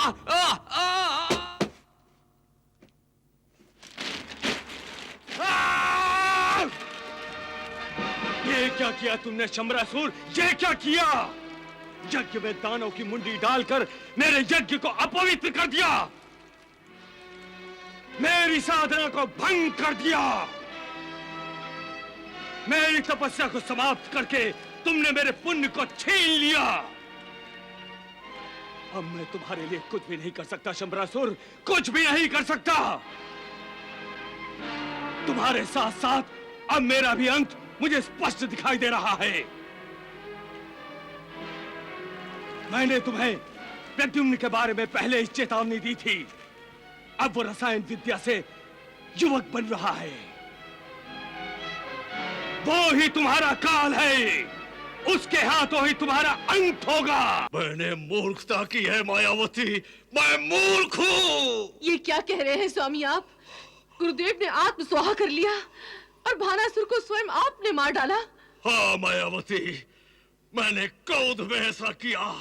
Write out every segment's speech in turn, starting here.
ये क्या किया तुमने शंबरासुर? ये क्या किया? यज्ञ में दानों की मुंडी डालकर मेरे यज्ञ को अपवित्र कर दिया, मेरी साधना को भंग कर दिया, मेरी तपस्या को समाप्त करके तुमने मेरे पुण्य को छीन लिया। अब मैं तुम्हारे लिए कुछ भी नहीं कर सकता शंबरासुर, कुछ भी नहीं कर सकता। तुम्हारे साथ साथ अब मेरा भी अंत मुझे स्पष्ट दिखाई दे रहा है। मैंने तुम्हें प्रद्युम्न के बारे में पहले ही चेतावनी दी थी। अब वो रसायन विद्या से युवक बन रहा है। वो ही तुम्हारा काल है, उसके हाथों ही तुम्हारा अंत होगा। मैंने मूर्खता की है मायावती, मैं मूर्ख हूँ। ये क्या कह रहे हैं स्वामी आप? गुरुदेव ने आत्मस्वाहा कर लिया और भानासुर को स्वयं आपने मार डाला। हाँ मायावती, मैंने क्रोध में ऐसा किया।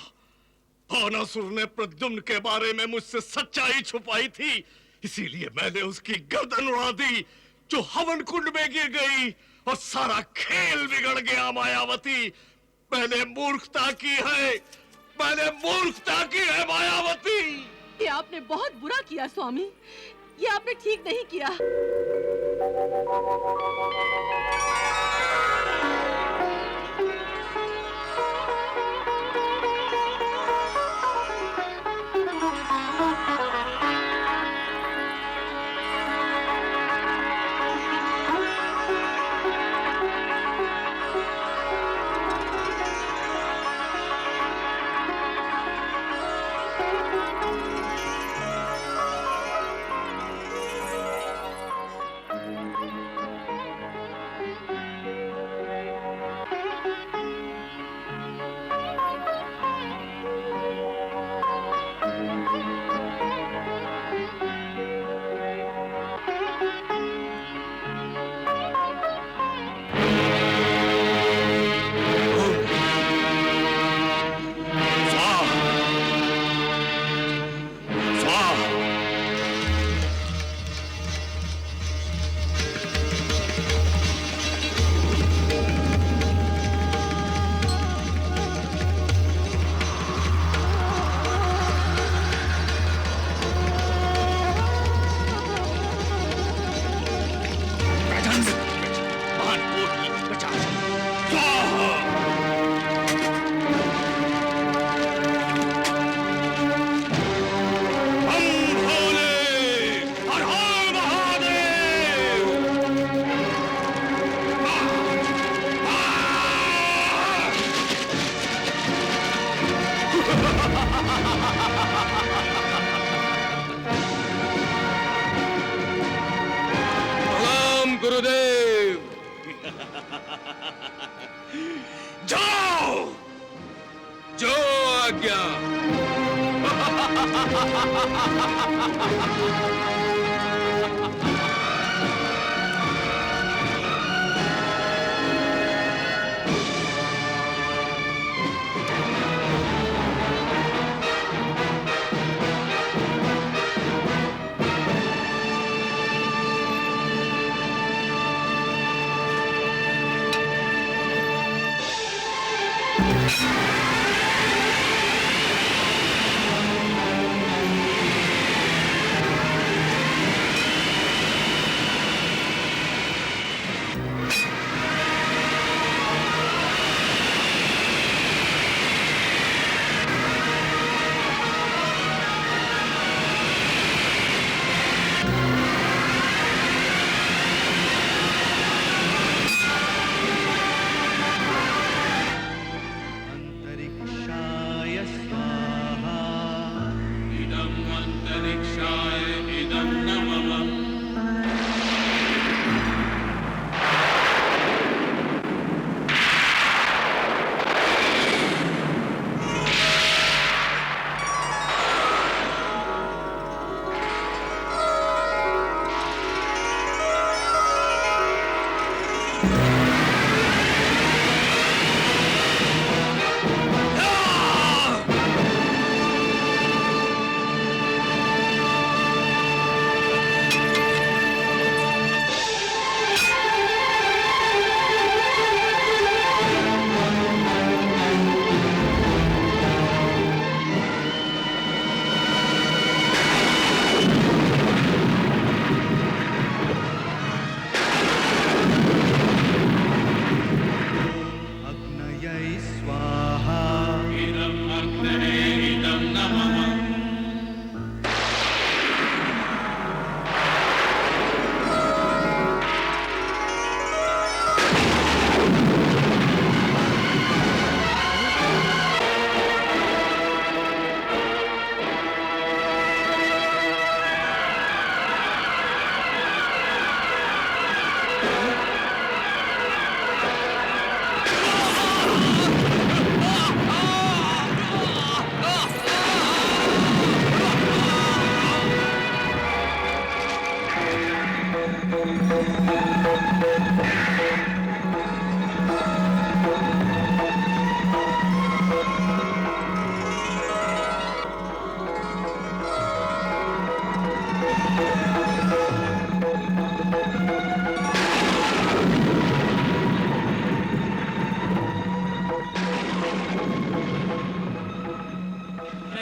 भानासुर ने प्रद्युम्न के बारे में मुझसे सच्चाई छुपाई थी, इसीलिए मैंने उसकी गर्दन उड़ा दी जो हवन कुंड में गिर गई और सारा खेल बिगड़ गया। मायावती, मैंने मूर्खता की है, मैंने मूर्खता की है मायावती। ये आपने बहुत बुरा किया स्वामी, ये आपने ठीक नहीं किया।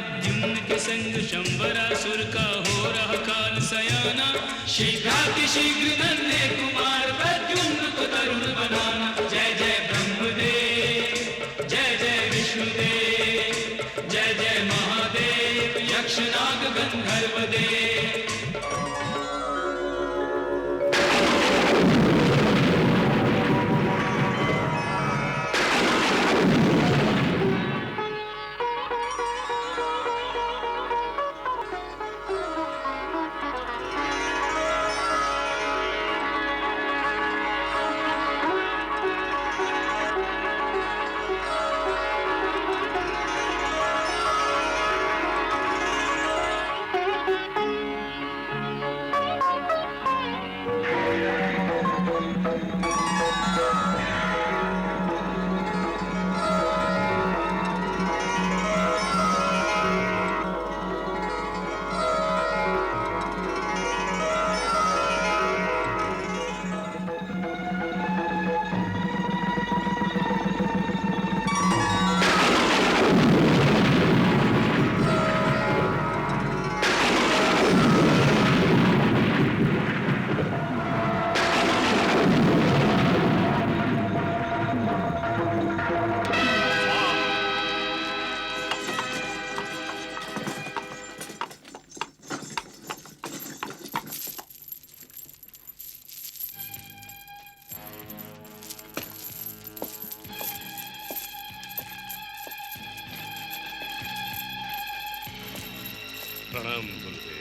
प्रद्युम्न के संग शंबरासुर का हो रहा काल सयाना। शीघ्र नन्हे कुमार प्रद्युम्न को तरुण बनाना। जय जय ब्रह्मदेव, जय जय विष्णुदेव, जय जय महादेव, यक्षनाग गंधर्व देव। प्रणाम गुरुदेव।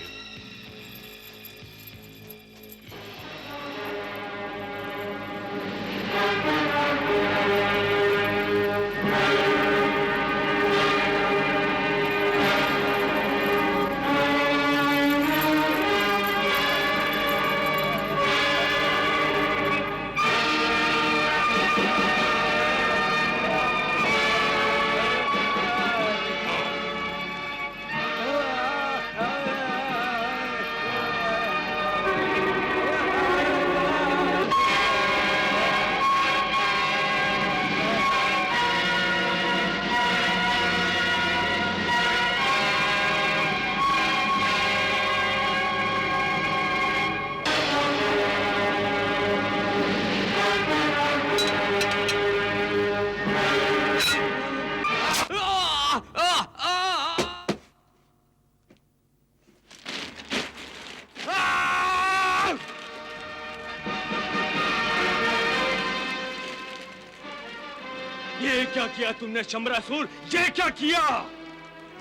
ये क्या किया तुमने शंबरासुर? ये क्या किया?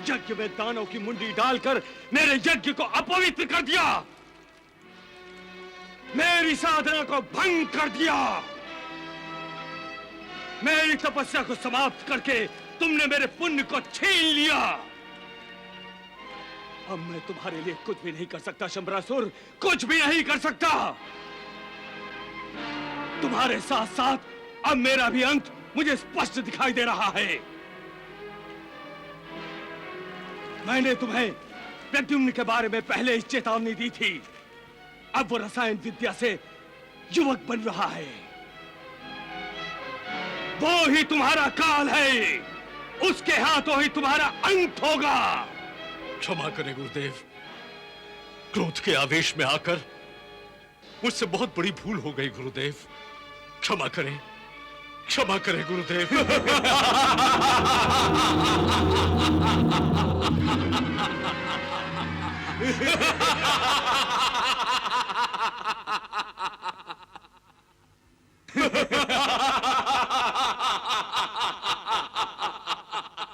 यज्ञ में दानों की मुंडी डालकर मेरे यज्ञ को अपवित्र कर दिया, मेरी साधना को भंग कर दिया, मेरी तपस्या को समाप्त करके तुमने मेरे पुण्य को छीन लिया। अब मैं तुम्हारे लिए कुछ भी नहीं कर सकता शंबरासुर, कुछ भी नहीं कर सकता। तुम्हारे साथ साथ अब मेरा भी अंत मुझे स्पष्ट दिखाई दे रहा है। मैंने तुम्हें प्रद्युम्न के बारे में पहले ही चेतावनी दी थी। अब वो रसायन विद्या से युवक बन रहा है। वो ही तुम्हारा काल है, उसके हाथों ही तुम्हारा अंत होगा। क्षमा करें गुरुदेव, क्रोध के आवेश में आकर मुझसे बहुत बड़ी भूल हो गई गुरुदेव। क्षमा करें, क्षमा करें गुरुदेव।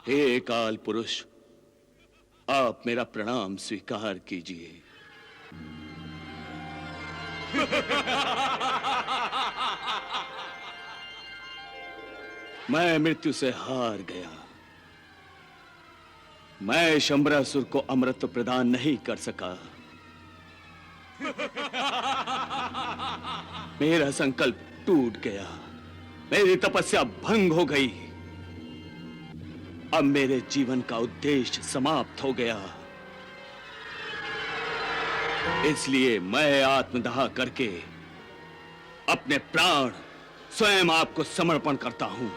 हे काल पुरुष, आप मेरा प्रणाम स्वीकार कीजिए। मैं मृत्यु से हार गया। मैं शंबरासुर को अमृत प्रदान नहीं कर सका। मेरा संकल्प टूट गया, मेरी तपस्या भंग हो गई। अब मेरे जीवन का उद्देश्य समाप्त हो गया। इसलिए मैं आत्मदाह करके अपने प्राण स्वयं आपको समर्पण करता हूं।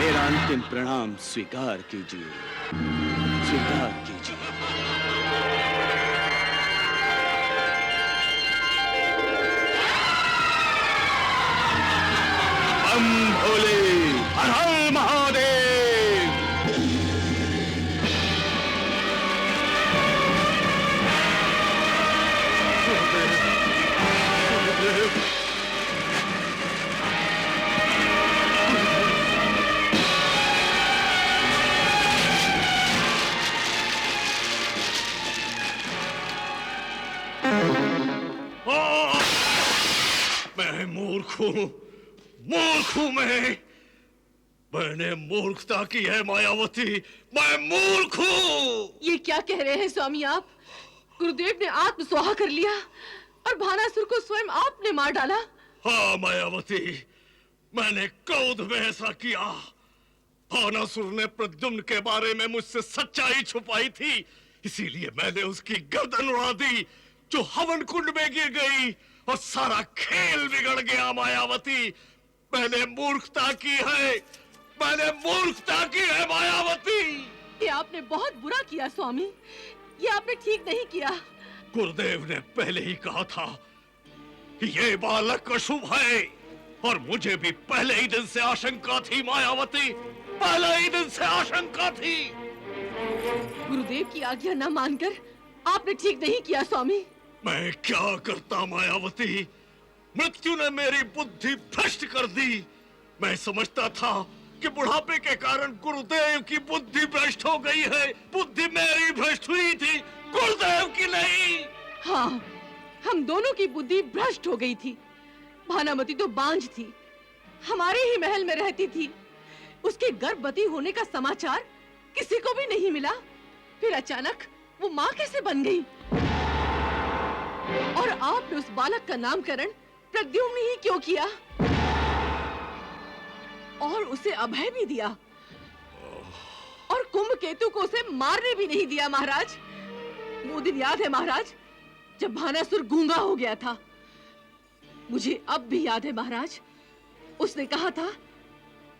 मेरा अंतिम प्रणाम स्वीकार कीजिए, स्वीकार कीजिए। बम भोले, हर हर महादेव। मैं मूर्ख हूं, मूर्ख हूं मैंने मूर्खता की है मायावती, मैं मूर्ख हूं। ये क्या कह रहे हैं स्वामी आप? गुरुदेव ने आत्मस्वाहा कर लिया और भानासुर को स्वयं आपने मार डाला। हाँ मायावती, मैंने क्रोध में ऐसा किया। भानासुर ने प्रद्युम्न के बारे में मुझसे सच्चाई छुपाई थी, इसीलिए मैंने उसकी गर्दन उड़ा दी जो हवन कुंड में गिर गई और सारा खेल बिगड़ गया। मायावती, मैंने मूर्खता की है, मैंने मूर्खता की है मायावती। ये आपने बहुत बुरा किया स्वामी, ये आपने ठीक नहीं किया। गुरुदेव ने पहले ही कहा था कि ये बालक अशुभ है और मुझे भी पहले ही दिन से आशंका थी मायावती, पहले ही दिन से आशंका थी। गुरुदेव की आज्ञा न मानकर आपने ठीक नहीं किया स्वामी। मैं क्या करता मायावती, मृत्यु ने मेरी बुद्धि भ्रष्ट कर दी। मैं समझता था कि बुढ़ापे के कारण गुरुदेव की बुद्धि भ्रष्ट हो गई है, बुद्धि मेरी भ्रष्ट हुई थी, गुरुदेव की नहीं। हाँ, हम दोनों की बुद्धि भ्रष्ट हो गई थी। भानामती तो बांझ थी, हमारे ही महल में रहती थी। उसके गर्भवती होने का समाचार किसी को भी नहीं मिला। फिर अचानक वो माँ कैसे बन गई? और आपने उस बालक का नामकरण प्रद्युम्न ही क्यों किया और उसे अभय भी दिया और कुंभकेतु को उसे मारने भी नहीं दिया? महाराज, वो दिन याद है महाराज जब भानासुर गूंगा हो गया था? मुझे अब भी याद है महाराज, उसने कहा था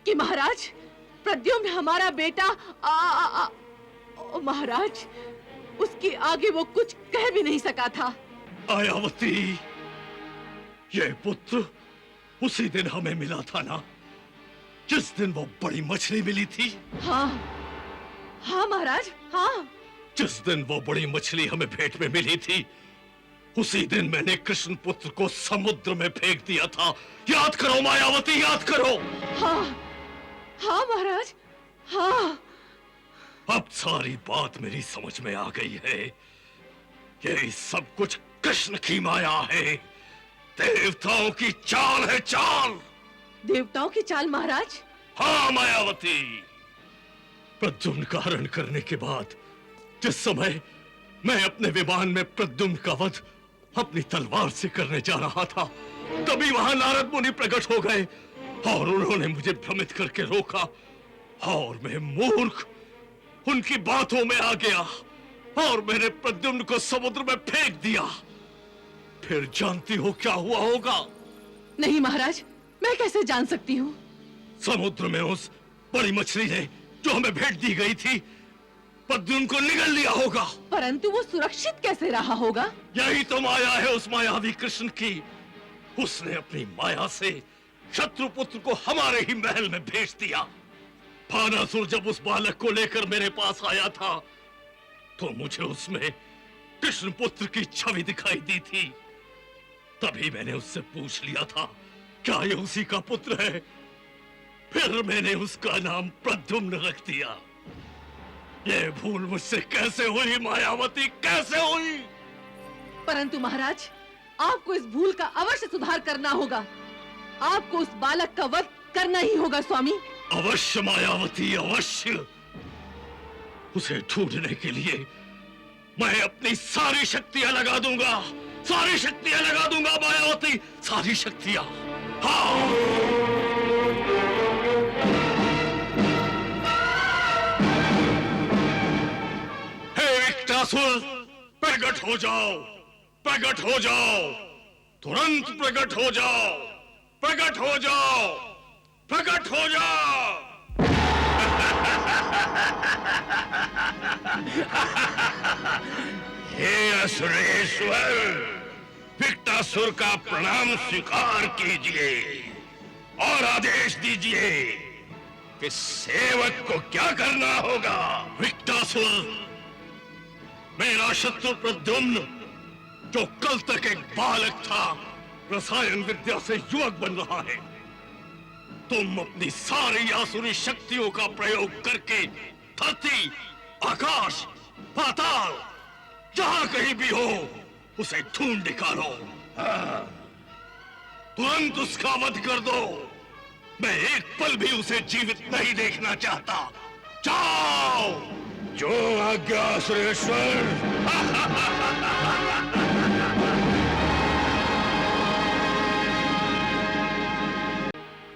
कि महाराज प्रद्युम्न हमारा बेटा महाराज, उसके आगे वो कुछ कह भी नहीं सका था। मायावती, ये पुत्र उसी दिन हमें मिला था ना, जिस दिन वो बड़ी मछली मिली थी? हाँ हाँ महाराज, हाँ। जिस दिन वो बड़ी मछली हमें भेंट में मिली थी, उसी दिन मैंने कृष्ण पुत्र को समुद्र में फेंक दिया था। याद करो मायावती, याद करो। हाँ हाँ महाराज, हाँ। अब सारी बात मेरी समझ में आ गई है। ये सब कुछ कृष्ण की माया है, देवताओं की चाल है, चाल। देवताओं की चाल महाराज? हाँ मायावती, प्रद्युम्न का हरण करने के बाद जिस समय मैं अपने विमान में प्रद्युम्न का वध अपनी तलवार से करने जा रहा था, तभी वहां नारद मुनि प्रकट हो गए और उन्होंने मुझे भ्रमित करके रोका और मैं मूर्ख उनकी बातों में आ गया और मैंने प्रद्युम्न को समुद्र में फेंक दिया। फिर जानती हो क्या हुआ होगा? नहीं महाराज, मैं कैसे जान सकती हूँ? समुद्र में उस बड़ी मछली ने जो हमें भेंट दी गई थी, प्रद्युम्न को निगल लिया होगा। परंतु वो सुरक्षित कैसे रहा होगा? यही तो माया है उस मायावी कृष्ण की। उसने अपनी माया से शत्रु पुत्र को हमारे ही महल में भेज दिया। भानासुर जब उस बालक को लेकर मेरे पास आया था, तो मुझे उसमें कृष्ण पुत्र की छवि दिखाई दी थी। तभी मैंने उससे पूछ लिया था क्या ये उसी का पुत्र है। फिर मैंने उसका नाम प्रद्युम्न रख दिया। ये भूल मुझसे कैसे हुई मायावती, कैसे हुई? परंतु महाराज, आपको इस भूल का अवश्य सुधार करना होगा। आपको उस बालक का वध करना ही होगा स्वामी। अवश्य मायावती, अवश्य। उसे ढूंढने के लिए मैं अपनी सारी शक्तियां लगा दूंगा, सारी शक्तियां लगा दूंगा मायावती, सारी शक्तियां। हाँ। विकटासुर, प्रकट हो जाओ, प्रकट हो जाओ, तुरंत प्रकट हो जाओ, प्रकट हो जाओ, प्रकट हो जाओ। हे असुरेश्वर, विकटासुर का प्रणाम स्वीकार कीजिए और आदेश दीजिए कि सेवक को क्या करना होगा। विकटासुर, मेरा शत्रु प्रद्युम्न, जो कल तक एक बालक था, रसायन विद्या से युवक बन रहा है। तुम अपनी सारी आसुरी शक्तियों का प्रयोग करके धरती, आकाश, पाताल, जहां कहीं भी हो उसे ढूंढ निकालो। तुरंत उसका वध कर दो। मैं एक पल भी उसे जीवित नहीं देखना चाहता। जाओ। जो आज्ञा सुरेश्वर।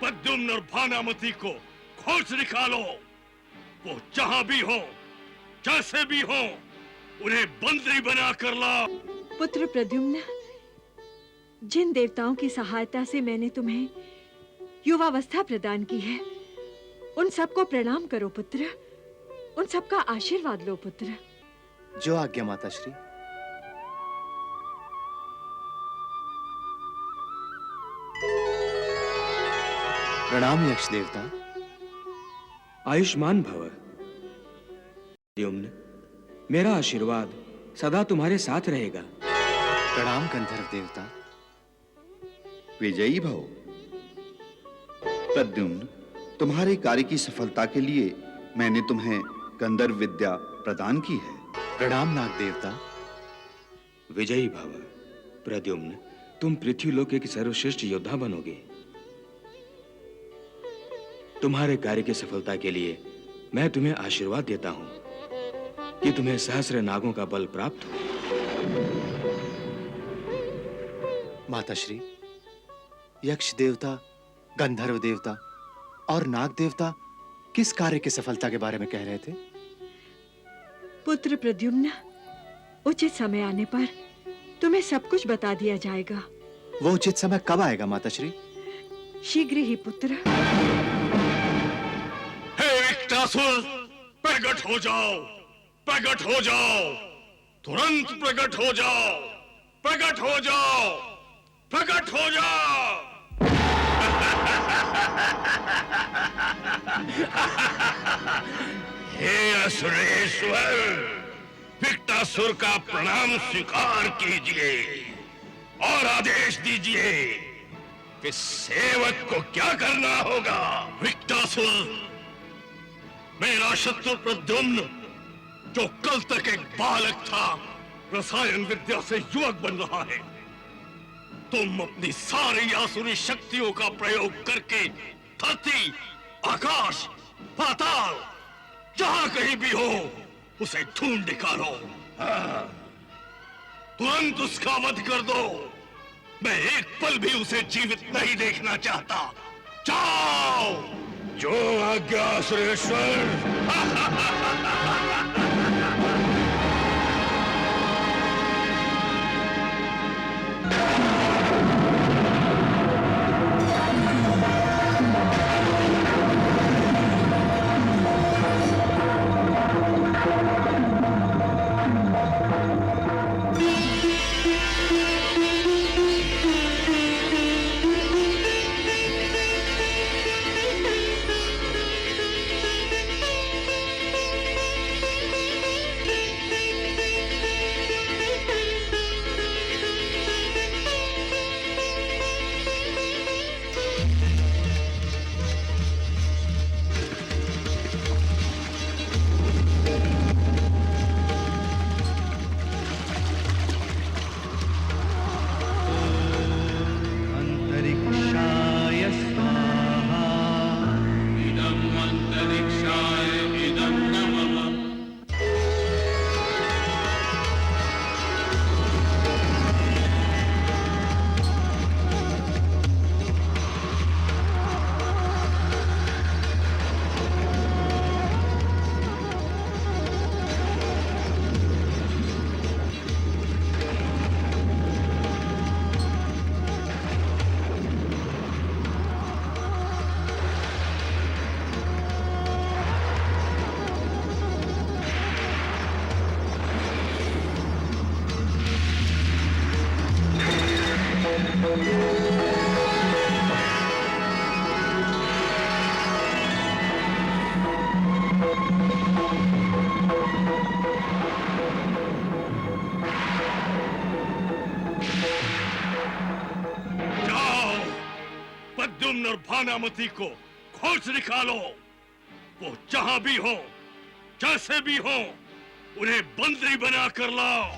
प्रद्युम्न और भानामती को खोज निकालो। वो जहां भी हो, जैसे भी हो, उन्हें बंदी बना कर लाओ। पुत्र प्रद्युम्न, जिन देवताओं की सहायता से मैंने तुम्हें युवावस्था प्रदान की है, उन सबको प्रणाम करो पुत्र। उन सबका आशीर्वाद लो पुत्र। जो आज्ञा माताश्री। प्रणाम यक्ष देवता। आयुष्मान भव। प्रद्युम्न, मेरा आशीर्वाद सदा तुम्हारे साथ रहेगा। प्रणाम गंधर्व देवता। विजयी भव। प्रद्युम्न, तुम्हारे कार्य की सफलता के लिए मैंने तुम्हें गंधर्व विद्या प्रदान की है। प्रणाम नाग देवता। विजयी भव। प्रद्युम्न, तुम पृथ्वीलोक के सर्वश्रेष्ठ योद्धा बनोगे। तुम्हारे कार्य की सफलता के लिए मैं तुम्हें आशीर्वाद देता हूं कि तुम्हें सहस्र नागों का बल प्राप्त हो। माताश्री, यक्ष देवता, गंधर्व देवता और नाग देवता किस कार्य की सफलता के बारे में कह रहे थे? पुत्र प्रद्युम्न, उचित समय आने पर तुम्हें सब कुछ बता दिया जाएगा। वो उचित समय कब आएगा माताश्री? शीघ्र ही पुत्र। हे विकटासुर, प्रकट हो जाओ, प्रकट हो जाओ, तुरंत प्रकट हो जाओ, प्रकट हो जाओ, प्रकट हो जाओ। हे असुरेश्वर, विकटासुर का प्रणाम स्वीकार कीजिए और आदेश दीजिए कि सेवक को क्या करना होगा। विकटासुर, मेरा शत्रु प्रद्युम्न, जो कल तक एक बालक था, रसायन विद्या से युवक बन रहा है। तुम अपनी सारी आसुरी शक्तियों का प्रयोग करके धरती, आकाश, पाताल, जहां कहीं भी हो उसे ढूंढ निकालो। तुरंत उसका वध कर दो। मैं एक पल भी उसे जीवित नहीं देखना चाहता। जाओ। जो आज्ञा सुरेश्वर। भानामती को खोज निकालो। वो जहां भी हो, जैसे भी हो, उन्हें बंदी बना कर लाओ।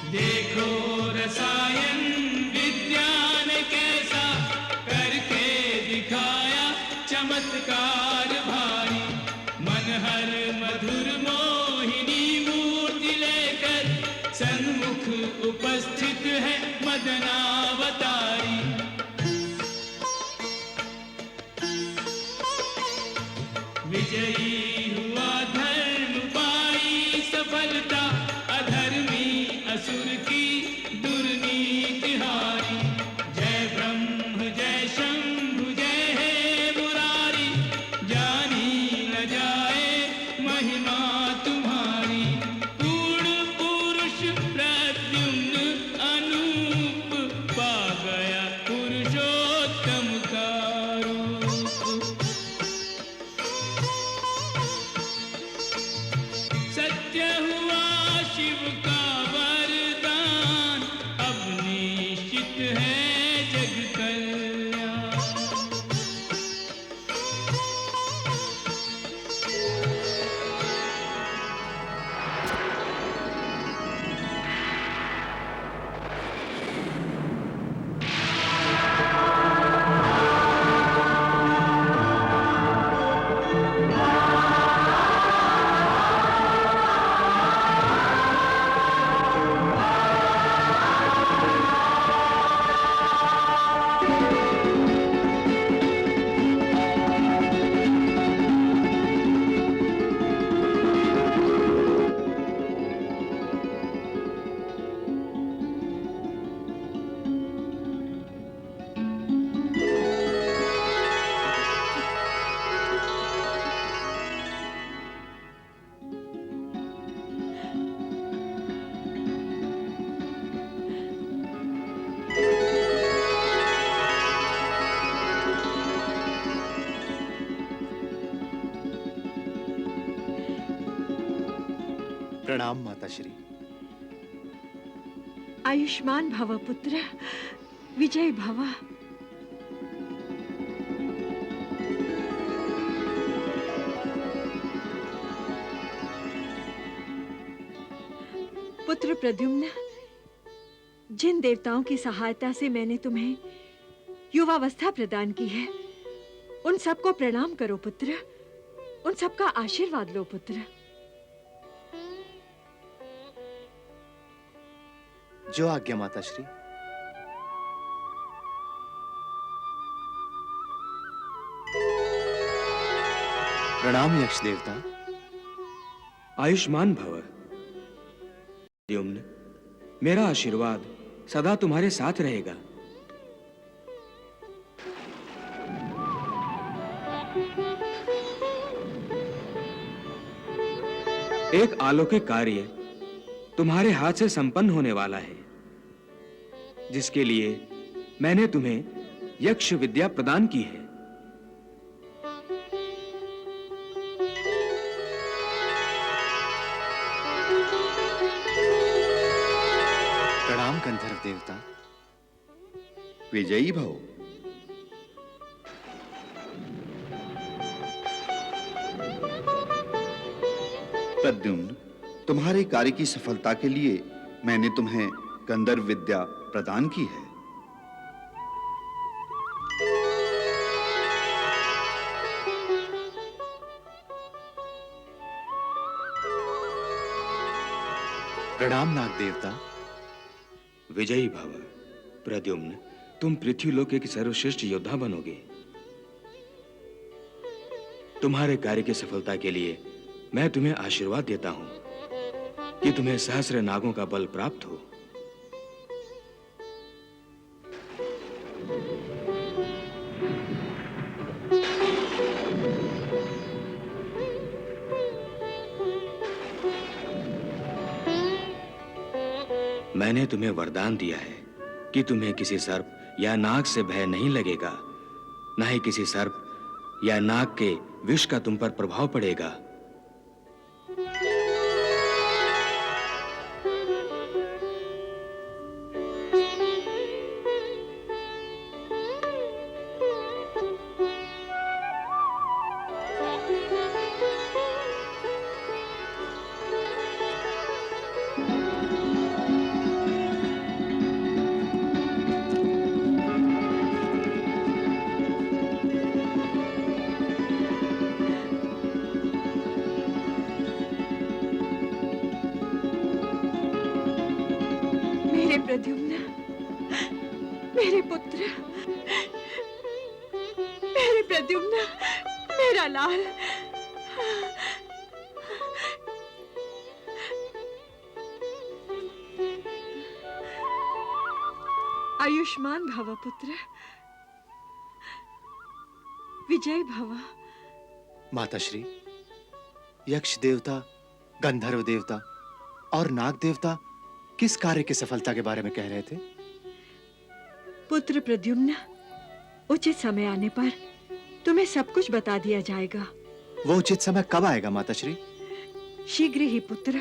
देखो रसायन विज्ञान कैसा करके दिखाया चमत्कार भारी। मनहर मधुर मोहिनी मूर्ति लेकर सन्मुख उपस्थित है मदनावतारी। विजयी हुआ धर्म पाई सफलता, अधर्मी असुर की दुर्नीति हारी। जय ब्रह्म जय शंभु जय हे मुरारी, जानी न जाए महिमा तुम्हारी। पूर्ण पुरुष प्रद्युम्न अनूप, पा गया पुरुषोत्तम का रूप। सत्य हुआ शिव का वरदान, अब निश्चित है जग कल्याण। प्रणाम माता श्री। आयुष्मान भव पुत्र, विजय भव। पुत्र प्रद्युम्न, जिन देवताओं की सहायता से मैंने तुम्हें युवावस्था प्रदान की है, उन सबको प्रणाम करो पुत्र। उन सबका आशीर्वाद लो पुत्र। जो आज्ञा माता श्री। प्रणाम यक्ष देवता। आयुष्मान भव। प्रद्युम्न, मेरा आशीर्वाद सदा तुम्हारे साथ रहेगा। एक अलौकिक कार्य तुम्हारे हाथ से संपन्न होने वाला है, जिसके लिए मैंने तुम्हें यक्ष विद्या प्रदान की है। प्रणाम गंधर्व देवता। विजयी भव। प्रद्युम्न, तुम्हारे कार्य की सफलता के लिए मैंने तुम्हें गंधर्व विद्या प्रदान की है। प्रणाम नाग देवता। विजयी भव। प्रद्युम्न, तुम पृथ्वीलोक के सर्वश्रेष्ठ योद्धा बनोगे। तुम्हारे कार्य की सफलता के लिए मैं तुम्हें आशीर्वाद देता हूं कि तुम्हें सहस्र नागों का बल प्राप्त हो। मैंने तुम्हें वरदान दिया है कि तुम्हें किसी सर्प या नाग से भय नहीं लगेगा, न ही किसी सर्प या नाग के विष का तुम पर प्रभाव पड़ेगा। मेरे प्रद्युम्न, मेरे पुत्र, मेरे प्रद्युम्न, मेरा लाल। आयुष्मान भव पुत्र, विजय भव। माताश्री, यक्ष देवता, गंधर्व देवता और नाग देवता किस कार्य की सफलता के बारे में कह रहे थे? पुत्र प्रद्युम्न, उचित समय आने पर तुम्हें सब कुछ बता दिया जाएगा। वो उचित समय कब आएगा माताश्री? शीघ्र ही पुत्र।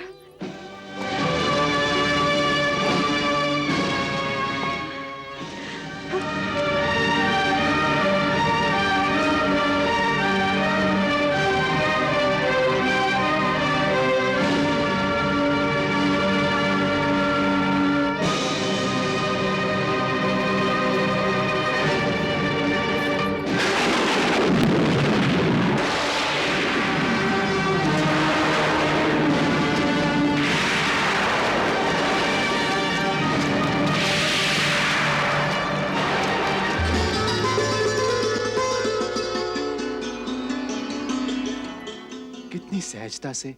कितनी सहजता से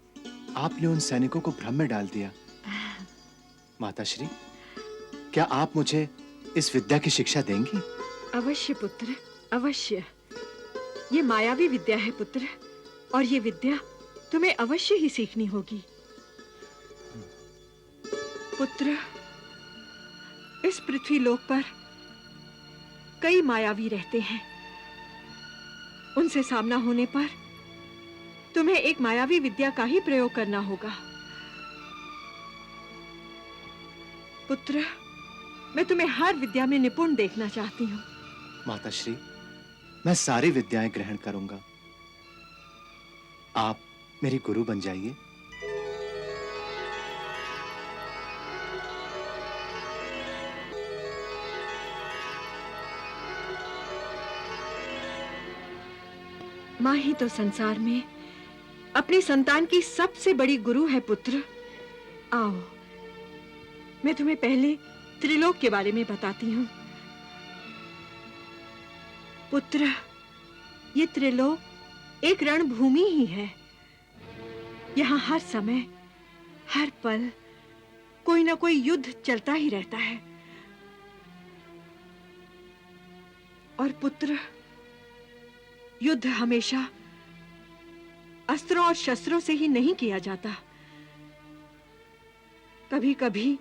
आपने उन सैनिकों को भ्रम में डाल दिया। माताश्री, क्या आप मुझे इस विद्या की शिक्षा देंगी? अवश्य पुत्र, अवश्य। ये मायावी विद्या है पुत्र, और ये विद्या तुम्हें अवश्य ही सीखनी होगी। पुत्र, इस पृथ्वी लोक पर कई मायावी रहते हैं। उनसे सामना होने पर तुम्हें एक मायावी विद्या का ही प्रयोग करना होगा। पुत्र, मैं तुम्हें हर विद्या में निपुण देखना चाहती हूँ। माताश्री, मैं सारी विद्याएं ग्रहण करूंगा। आप मेरी गुरु बन जाइए। माँ ही तो संसार में अपनी संतान की सबसे बड़ी गुरु है पुत्र। आओ, मैं तुम्हें पहले त्रिलोक के बारे में बताती हूँ। पुत्र, ये त्रिलोक एक रणभूमि ही है। यहाँ हर समय, हर पल कोई ना कोई युद्ध चलता ही रहता है। और पुत्र, युद्ध हमेशा अस्त्रों और शस्त्रों से ही नहीं किया जाता। कभी-कभी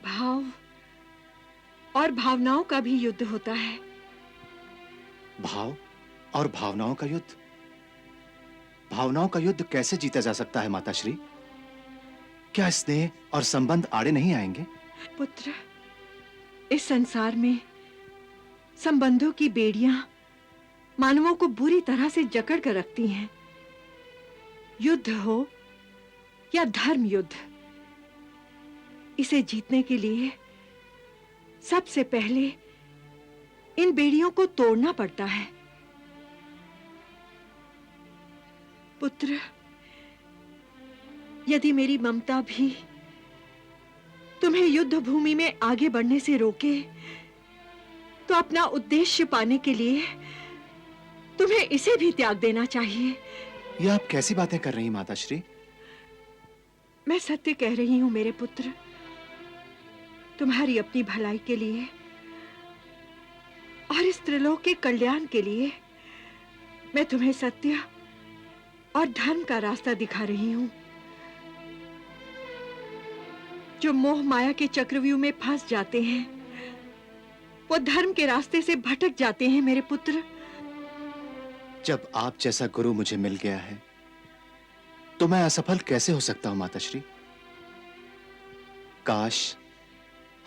भाव और भावनाओं का भी युद्ध होता है। भाव और भावनाओं का युद्ध? भावनाओं का युद्ध कैसे जीता जा सकता है माताश्री? क्या स्नेह और संबंध आड़े नहीं आएंगे? पुत्र, इस संसार में संबंधों की बेड़ियां मानवों को बुरी तरह से जकड़ कर रखती हैं। युद्ध हो या धर्म युद्ध, इसे जीतने के लिए सबसे पहले इन बेड़ियों को तोड़ना पड़ता है। पुत्र, यदि मेरी ममता भी तुम्हें युद्ध भूमि में आगे बढ़ने से रोके, तो अपना उद्देश्य पाने के लिए तुम्हें इसे भी त्याग देना चाहिए। ये आप कैसी बातें कर रही हैं माताश्री? मैं सत्य कह रही हूं मेरे पुत्र। तुम्हारी अपनी भलाई के लिए और इस त्रिलोक के कल्याण के लिए मैं तुम्हें सत्य और धर्म का रास्ता दिखा रही हूं। जो मोह माया के चक्रव्यूह में फंस जाते हैं, वो धर्म के रास्ते से भटक जाते हैं मेरे पुत्र। जब आप जैसा गुरु मुझे मिल गया है, तो मैं असफल कैसे हो सकता हूं माताश्री? काश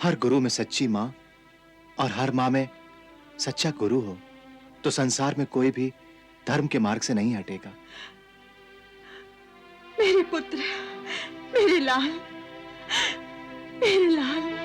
हर गुरु में सच्ची मां और हर मां में सच्चा गुरु हो, तो संसार में कोई भी धर्म के मार्ग से नहीं हटेगा। मेरे पुत्र, मेरे लाल, मेरे लाल।